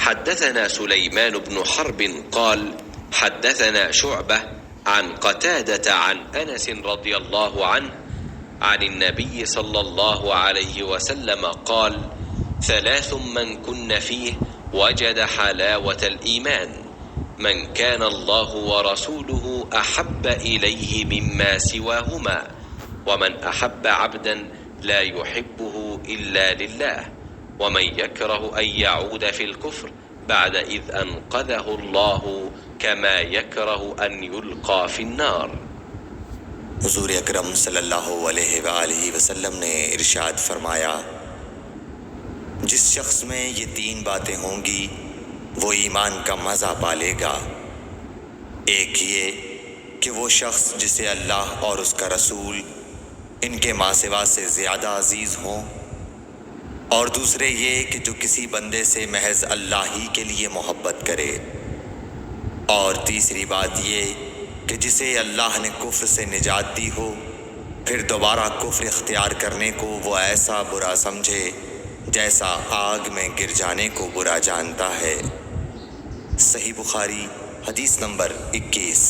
حدثنا سليمان بن حرب قال حدثنا شعبة عن قتادة عن أنس رضي الله عنه عن النبي صلى الله عليه وسلم قال: ثلاث من كن فيه وجد حلاوة الإيمان: من كان الله ورسوله أحب إليه مما سواهما، ومن أحب عبدا لا يحبه إلا لله، ومن يكره أن يعود في الكفر بعد إذ أنقذه الله كما يكره أن يلقى في النار। हुजूर अकरम सल्लल्लाहु अलैहि वसल्लम ने इरशाद फरमाया, जिस शख्स में ये तीन बातें होंगी वो ईमान का मज़ा पालेगा। एक ये कि वो शख्स जिसे अल्लाह और उसका रसूल इनके मासिवा से ज़्यादा अजीज़ हों, और दूसरे ये कि जो किसी बंदे से महज अल्लाह ही के लिए मोहब्बत करे, और तीसरी बात ये कि जिसे अल्लाह ने कुफ्र से निजात दी हो, फिर दोबारा कुफ्र इख्तियार करने को वो ऐसा बुरा समझे जैसा आग में गिर जाने को बुरा जानता है। सही बुखारी हदीस नंबर 21।